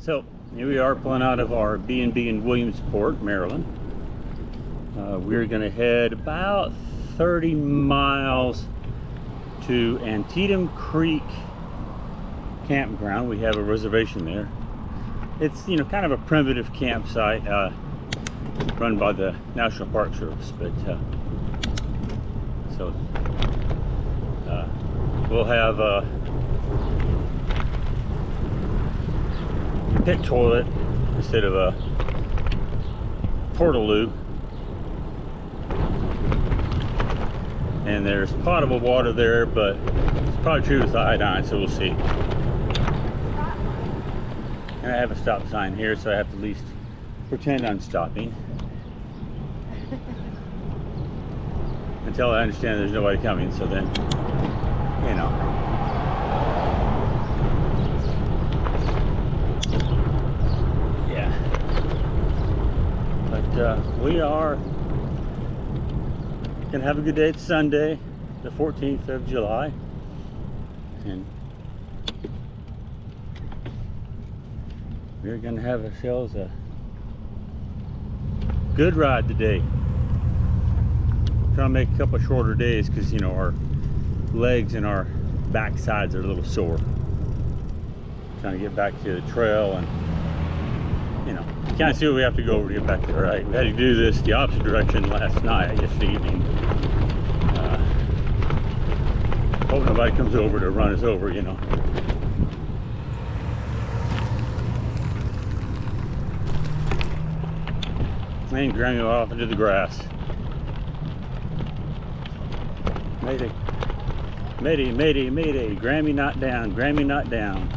So here we are pulling out of our B&B in Williamsport, Maryland. We're going to head about 30 miles to Antietam Creek Campground. We have a reservation there. It's, you know, kind of a primitive campsite run by the National Park Service, but we'll have a pit toilet instead of a portaloo, and there's potable water there, but it's probably true with the iodine, so we'll see. And I have a stop sign here, so I have to at least pretend I'm stopping until I understand there's nobody coming, so then, you know. Yeah. But we are gonna have a good day. It's Sunday, the 14th of July. And we're gonna have ourselves a good ride today. Trying to make a couple shorter days because, you know, our legs and our back sides are a little sore. Trying to get back to the trail, and, you know, you kind of see what we have to go over to get back there, right? We had to do this the opposite direction last night, yesterday evening. Hope nobody comes over to run us over, you know. And Granny off into the grass. Mayday, mayday, mayday, mayday. Grammy not down, Grammy not down.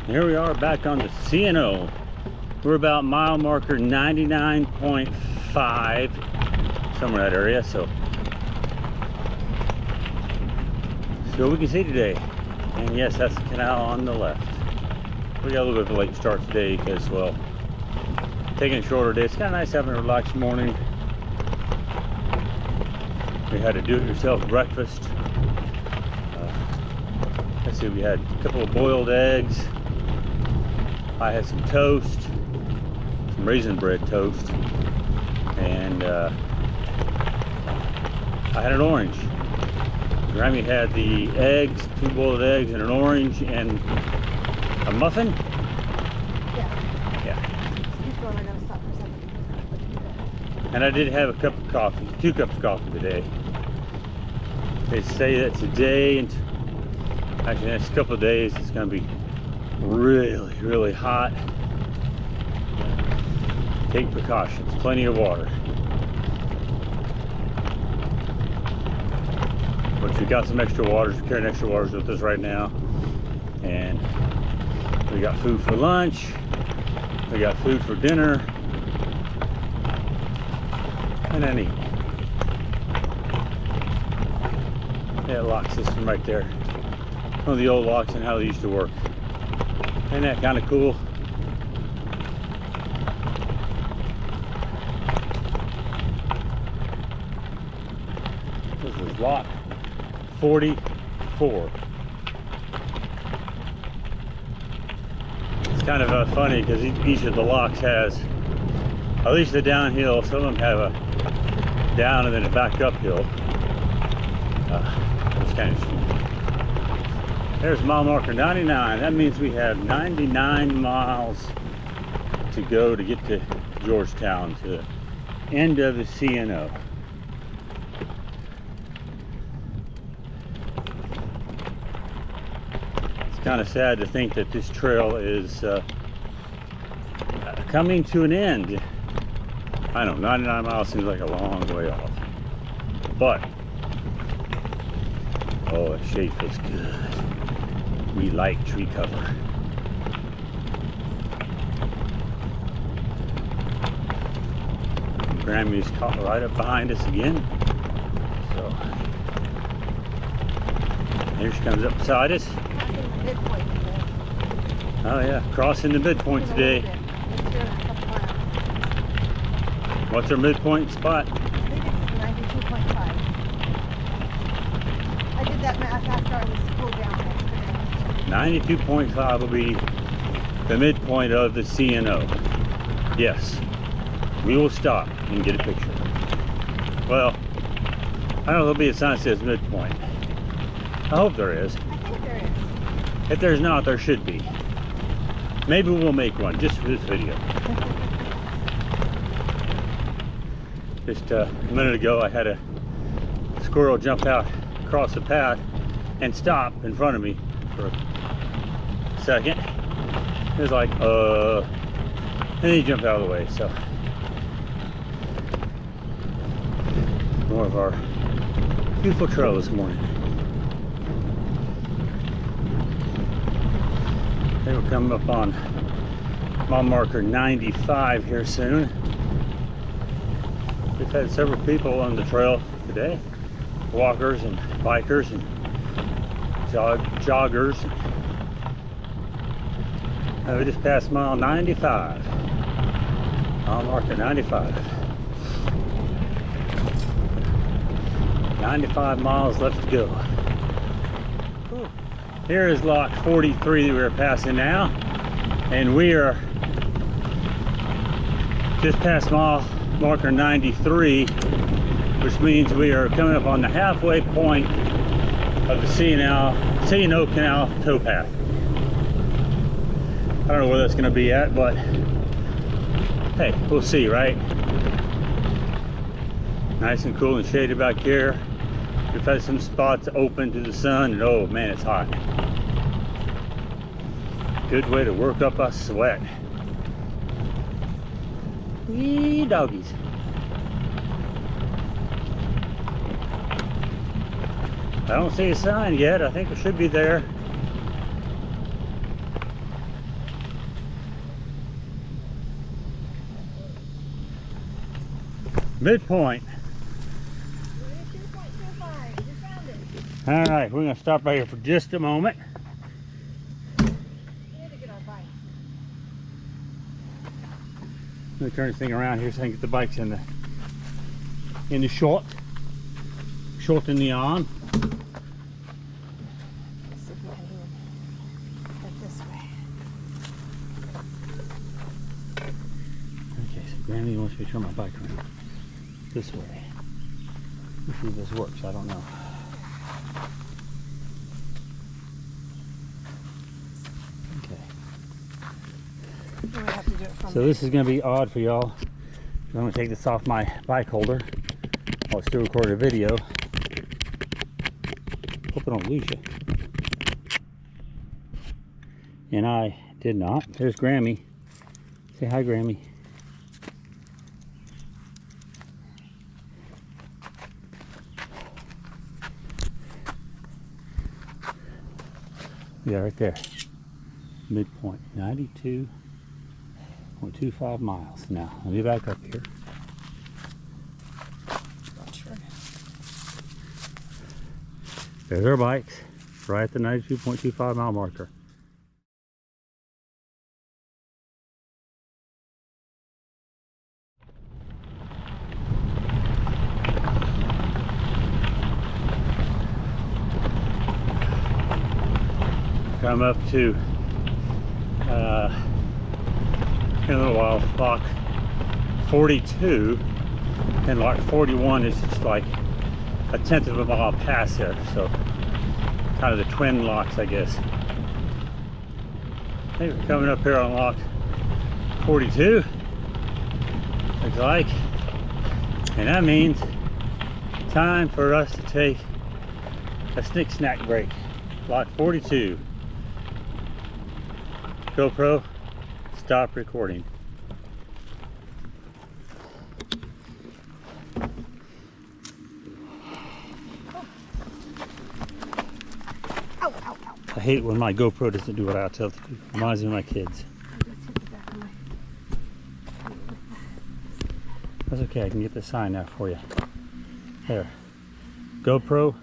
Here we are back on the C&O. We're about mile marker 99.5, somewhere in that area, so we can see today. And yes, that's the canal on the left. We got a little bit of a late start today because, well, taking a shorter day. It's kind of nice having a relaxed morning. We had a do-it-yourself breakfast. Let's see, we had a couple of boiled eggs. I had some toast, some raisin bread toast, and I had an orange. Grammy had the eggs, 2 boiled eggs and an orange and a muffin? Yeah. Yeah. He's going to stop for something. And I did have a cup of coffee, 2 cups of coffee today. They say that today, and actually the next couple of days, it's going to be really, really hot. Take precautions, plenty of water. But we got some extra waters, we're carrying extra waters with us right now. And we got food for lunch, we got food for dinner, and then eat. Yeah, lock system right there. One of the old locks and how they used to work. Ain't that kind of cool? This is lock 44. It's kind of funny because each of the locks has, at least the downhill, some of them have a down and then a back uphill. It's kind of interesting. There's mile marker 99. That means we have 99 miles to go to get to Georgetown, to the end of the C&O. It's kind of sad to think that this trail is coming to an end. I know 99 miles seems like a long way off, but oh, the shade feels good. We like tree cover. Grammy's caught right up behind us again. So here she comes up beside us. Oh yeah, crossing the midpoint today. What's our midpoint spot? I think it's 92.5. did that math after I was cooled down yesterday. 92.5 will be the midpoint of the C&O. Yes, we will stop and get a picture. Well, I don't know if there'll be a sign that says midpoint. I hope there is. I think there is. If there's not, there should be. Maybe we'll make one just for this video. Just a minute ago, I had a squirrel jump out across the path and stop in front of me for a second. It was like, and then he jumped out of the way. So more of our beautiful trail this morning. They will come up on mile marker 95 here soon. We've had several people on the trail today, walkers and bikers and joggers. We just passed mile 95, mile marker 95. 95 miles left to go. Here is lot 43 that we're passing now, and we are just past mile marker 93, which means we are coming up on the halfway point of the C&O Canal Towpath. I don't know where that's going to be at, but hey, we'll see, right? Nice and cool and shaded back here. We've had some spots open to the sun, and oh man, it's hot. Good way to work up a sweat. Wee doggies. I don't see a sign yet. I think it should be there. Midpoint. 2.25. You found it. All right, we're gonna stop right here for just a moment. We need to get our bikes. Let me turn this thing around here so I can get the bikes in the short and the on. Let's see if we can even get this way. Okay, so Granny wants me to turn my bike around this way. Let's see if this works. I don't know. Okay. We might have to do it from So this is going to be odd for y'all. I'm going to take this off my bike holder while I still record a video. Hope I don't lose you. And I did not. There's Grammy. Say hi, Grammy. Yeah, right there. Midpoint, 92.25 miles. Now, let me back up here. There's our bikes, right at the 92.25 mile marker. Come up to in a little while lock 42, and lock 41 is just like a tenth of a mile past there, so kind of the twin locks, I guess. I think we're coming up here on lock 42, looks like, and that means time for us to take a snick snack break. Lock 42. GoPro, stop recording. Ow, ow, ow. I hate it when my GoPro doesn't do what I tell it to do. Reminds me of my kids. I just hit the back of my... That's okay, I can get the sign now for you. There. GoPro.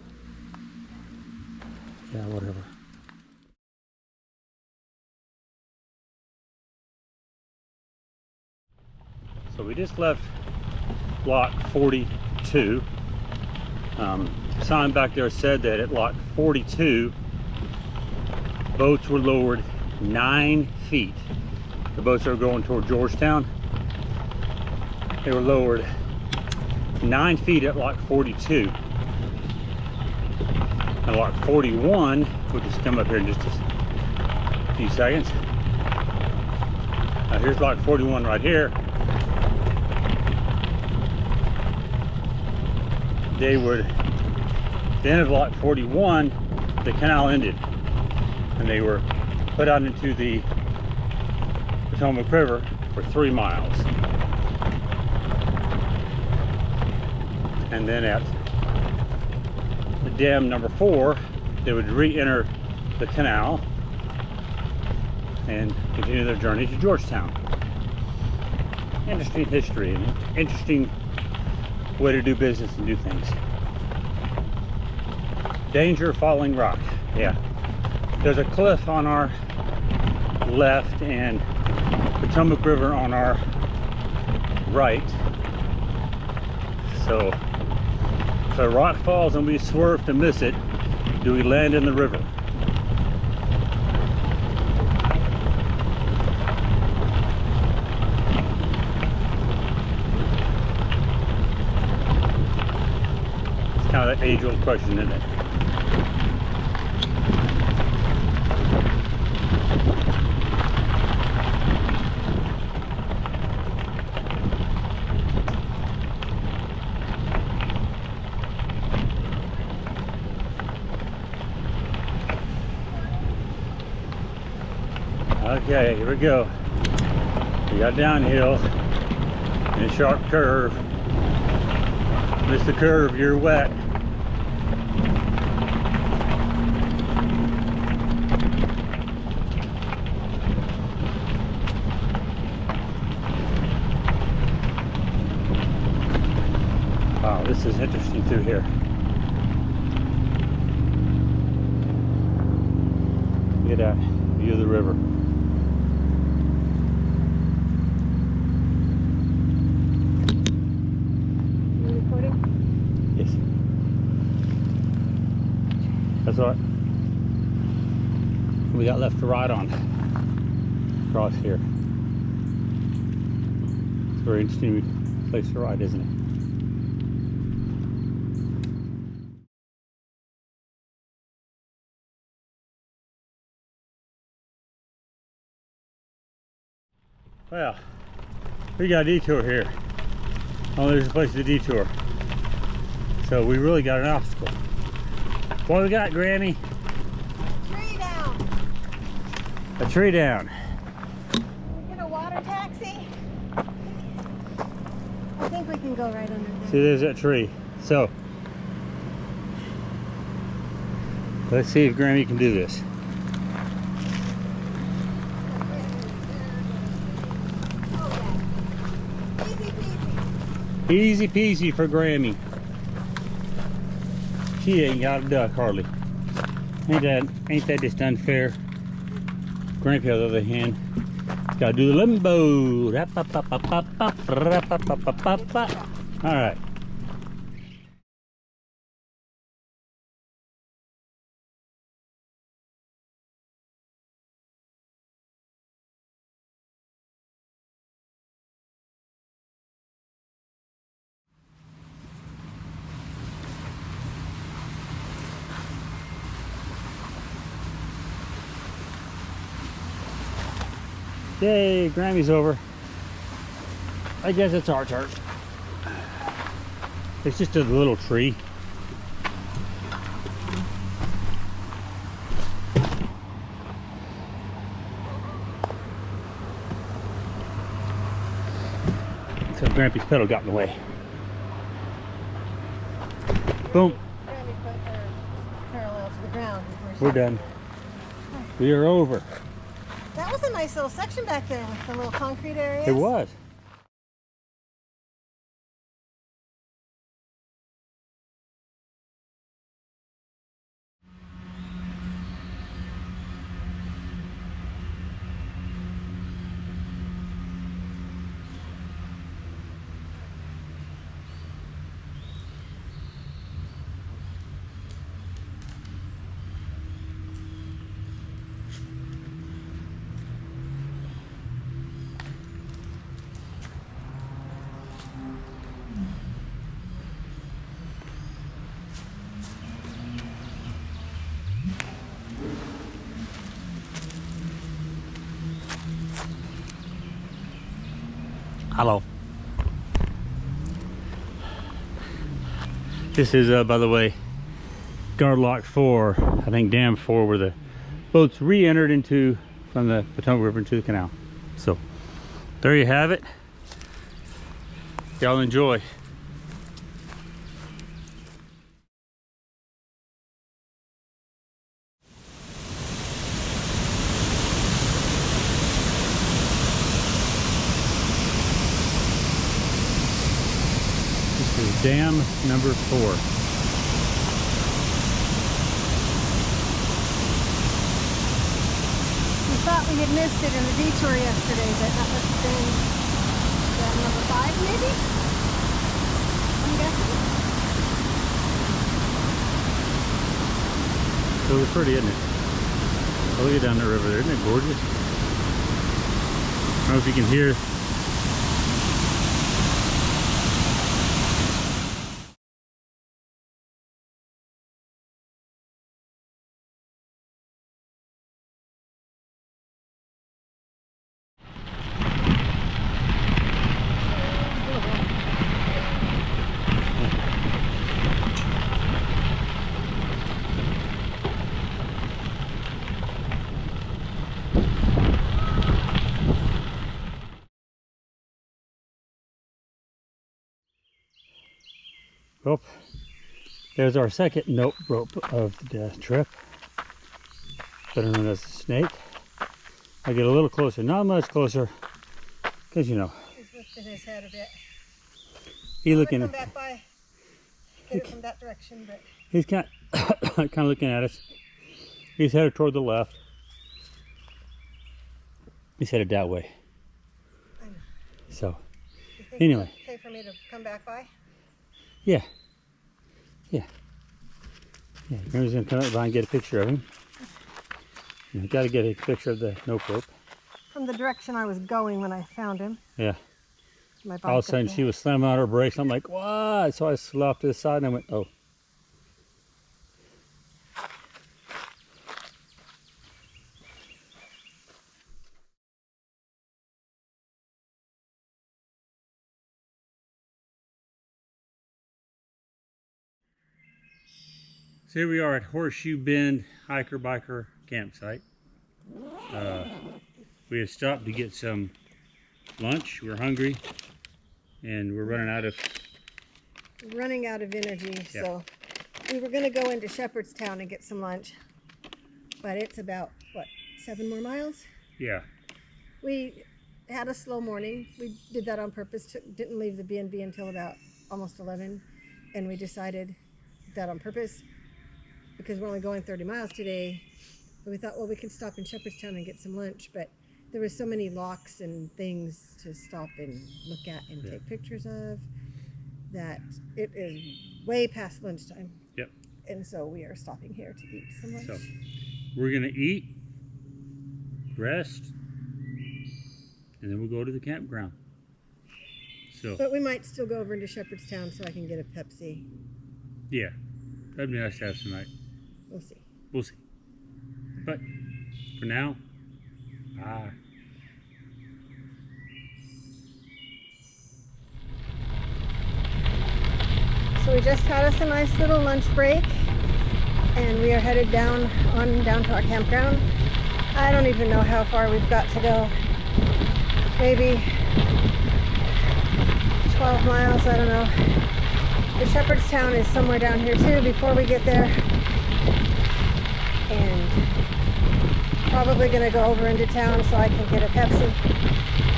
Yeah, whatever. So we just left block 42 Sign back there said that at lock 42, boats were lowered 9 feet. The boats that were going toward Georgetown, they were lowered 9 feet at lock 42. And lock 41, we'll just come up here in just a few seconds. Now here's lock 41 right here. They would, at the end of lock 41, the canal ended, and they were put out into the Potomac River for 3 miles. And then at the dam number 4, they would re-enter the canal and continue their journey to Georgetown. Interesting history and interesting way to do business and do things. Danger falling rock. Yeah. There's a cliff on our left and Potomac River on our right. So if a rock falls and we swerve to miss it, do we land in the river? It's kind of that age-old question, isn't it? Okay, here we go. We got downhill and a sharp curve. Miss the curve, you're wet. Wow, this is interesting through here. Look at that view of the river. That's all right. We got left to ride on across here. It's a very interesting place to ride, isn't it? Well, we got a detour here. Oh, there's a place to detour. So we really got an obstacle. What we got, Granny? Tree down. A tree down. Can we get a water taxi? I think we can go right under there. See, there's that tree. So, let's see if Granny can do this. Easy peasy. Easy peasy for Grammy. She ain't got a duck hardly. Ain't that just unfair? Grampy, on the other hand, gotta do the limbo. All right. Yay, Grammy's over. I guess it's our turn. It's just a little tree. So Grampy's pedal got in the way. Boom. Granny put her parallel to the ground. We're done. We are over. That was a nice little section back there with the little concrete areas. It was. Hello. This is, by the way, guard lock 4, I think dam 4, where the boats re-entered into from the Potomac River into the canal. So there you have it. Y'all enjoy. This is dam number 4. We thought we had missed it in the detour yesterday, but that must have been dam number 5, maybe? I'm guessing. Really pretty, isn't it? Oh, look at down the river there. Isn't it gorgeous? I don't know if you can hear. Well, there's our second note rope of the trip, better known as a snake. I get a little closer, not much closer, because you know. He's lifting his head a bit. He's looking. Come back by. Get it from that direction, but He's kind of looking at us. He's headed toward the left. He's headed that way. I know. So, You think anyway. it's okay for me to come back by? Yeah. You're just gonna come up by and get a picture of him. You got to get a picture of the note rope. From the direction I was going when I found him. Yeah. My All of a sudden, she was slamming on her brakes. I'm like, what? So I slid off to the side and I went, oh. So here we are at Horseshoe Bend Hiker Biker Campsite. We had stopped to get some lunch. We're hungry and we're running out of energy. So we were going to go into Shepherdstown and get some lunch, but it's about what, 7 more miles. Yeah. We had a slow morning. We did that on purpose. Didn't leave the B&B until about almost 11, and we decided that on purpose because we're only going 30 miles today. But we thought, well, we can stop in Shepherdstown and get some lunch, but there were so many locks and things to stop and look at and take pictures of that it is way past lunchtime. Yep. And so we are stopping here to eat some lunch. So we're gonna eat, rest, and then we'll go to the campground. So. But we might still go over into Shepherdstown so I can get a Pepsi. Yeah, that'd be nice to have tonight. We'll see. We'll see. But for now, bye. So we just had us a nice little lunch break, and we are headed down to our campground. I don't even know how far we've got to go. Maybe 12 miles, I don't know. The Shepherdstown is somewhere down here too before we get there. And probably gonna go over into town so I can get a Pepsi.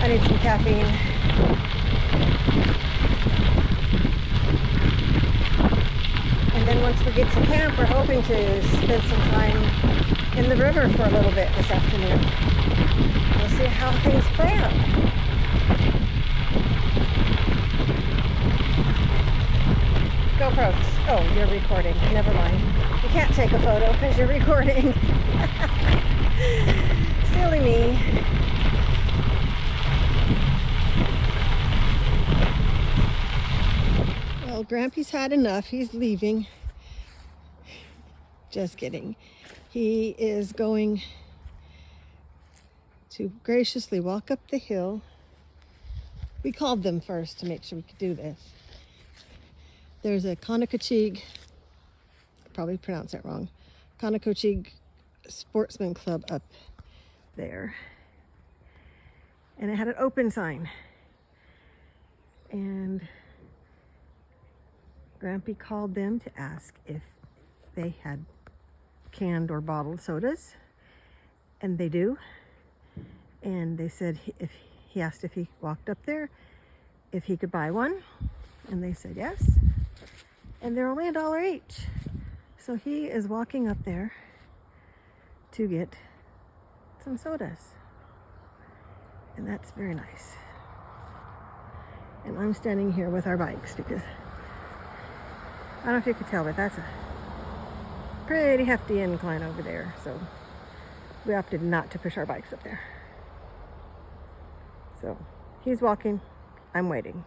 I need some caffeine. And then once we get to camp, we're hoping to spend some time in the river for a little bit this afternoon. We'll see how things play out. GoPro. Oh, you're recording. Never mind. You can't take a photo because you're recording. Silly me. Well, Grampy's had enough. He's leaving. Just kidding. He is going to graciously walk up the hill We called them first to make sure we could do this. There's a Conococheague, probably pronounced that wrong, Conococheague Sportsman Club up there. And it had an open sign. And Grampy called them to ask if they had canned or bottled sodas. And they do. And they said if he asked if he walked up there, if he could buy one. And they said yes. And they're only $1 each. So he is walking up there to get some sodas. And that's very nice. And I'm standing here with our bikes because I don't know if you could tell, but that's a pretty hefty incline over there. So we opted not to push our bikes up there. So he's walking, I'm waiting.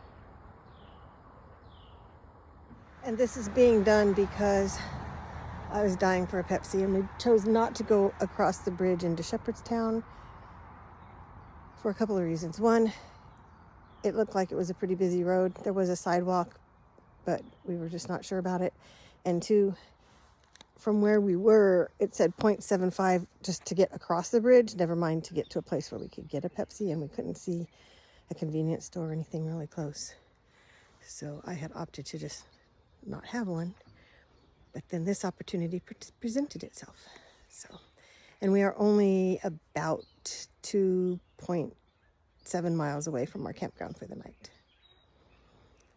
And this is being done because I was dying for a Pepsi, and we chose not to go across the bridge into Shepherdstown for a couple of reasons. One, it looked like it was a pretty busy road. There was a sidewalk, but we were just not sure about it. And two, from where we were, it said 0.75 just to get across the bridge, never mind to get to a place where we could get a Pepsi, and we couldn't see a convenience store or anything really close. So I had opted to just not have one. But then this opportunity presented itself. So, and we are only about 2.7 miles away from our campground for the night.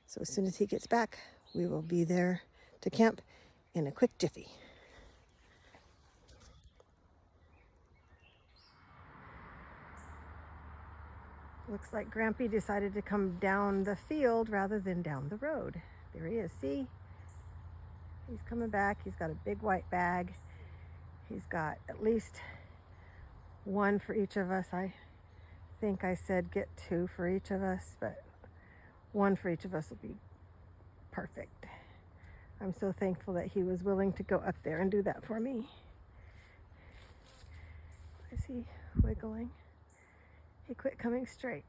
So as soon as he gets back, we will be there to camp in a quick jiffy. Looks like Grampy decided to come down the field rather than down the road. There he is, see? He's coming back. He's got a big white bag. He's got at least one for each of us. I think I said get 2 for each of us, but 1 for each of us will be perfect. I'm so thankful that he was willing to go up there and do that for me. Is he wiggling? He quit coming straight.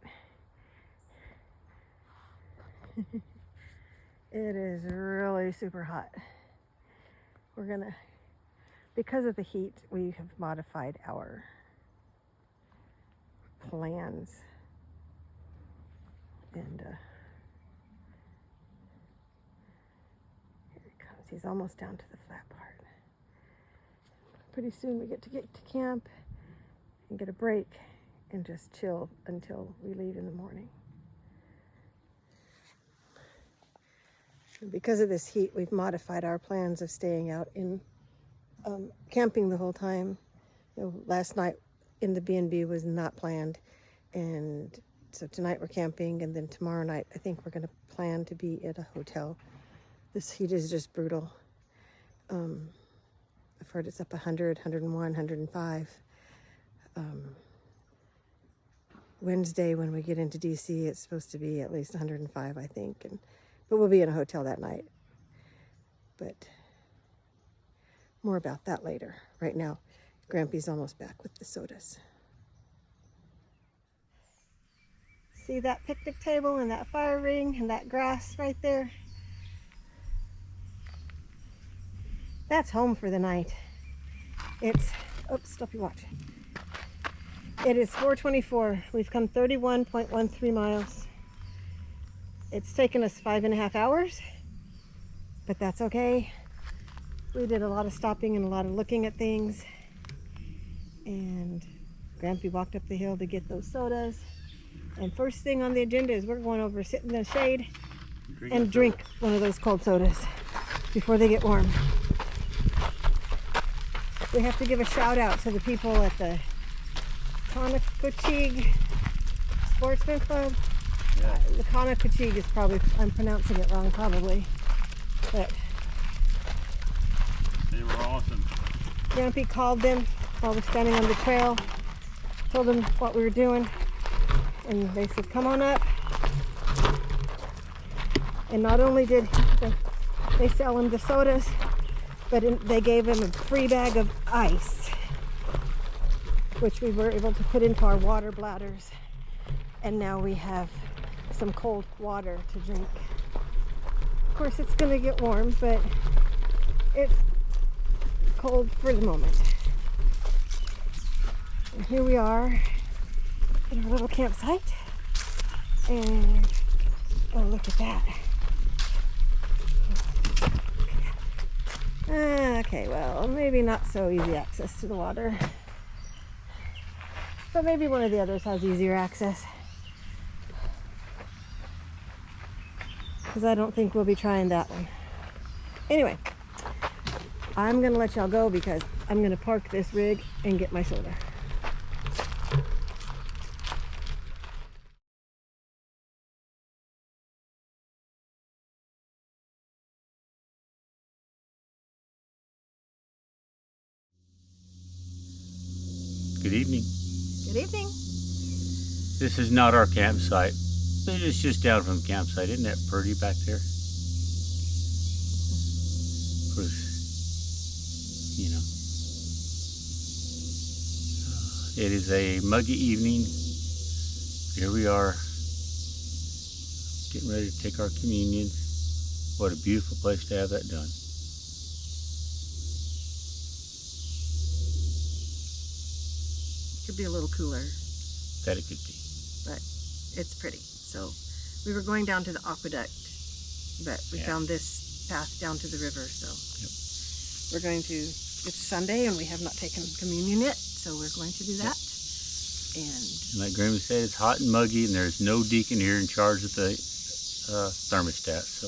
It is really super hot. We're gonna, because of the heat, we have modified our plans. And here he comes. He's almost down to the flat part. Pretty soon we get to camp and get a break and just chill until we leave in the morning. Because of this heat, we've modified our plans of staying out in camping the whole time. You know, last night in the B&B was not planned, and so tonight we're camping, and then tomorrow night I think we're going to plan to be at a hotel. This heat is just brutal. I've heard it's up 100, 101, 105. Wednesday when we get into DC, it's supposed to be at least 105, I think, but we'll be in a hotel that night. But more about that later. Right now, Grampy's almost back with the sodas. See that picnic table and that fire ring and that grass right there? That's home for the night. It's, oops, stop your watch. It is 4:24. We've come 31.13 miles. It's taken us 5.5 hours, but that's okay. We did a lot of stopping and a lot of looking at things. And Grampy walked up the hill to get those sodas. And first thing on the agenda is we're going over, sit in the shade and drink one of those cold sodas before they get warm. We have to give a shout out to the people at the Conococheague Sportsman Club. Yeah. The Conococheague is probably, I'm pronouncing it wrong probably, but they were awesome. Grampy called them while we're standing on the trail, told them what we were doing, and they said, come on up. And not only did they sell him the sodas, but they gave him a free bag of ice, which we were able to put into our water bladders. And now we have some cold water to drink. Of course, it's gonna get warm, but it's cold for the moment. And here we are in our little campsite, and oh, look at that. Okay, well, maybe not so easy access to the water, but maybe one of the others has easier access, because I don't think we'll be trying that one. Anyway, I'm gonna let y'all go because I'm gonna park this rig and get my soda. Good evening. Good evening. This is not our campsite, but it's just down from the campsite. Isn't that pretty back there? Of course, you know, it is a muggy evening. Here we are, getting ready to take our communion. What a beautiful place to have that done. Could be a little cooler, That it could be. but it's pretty. So we were going down to the aqueduct, but we found this path down to the river. So we're going to, it's Sunday and we have not taken communion yet, so we're going to do that. And like Grandma said, it's hot and muggy, and there's no deacon here in charge of the thermostat. So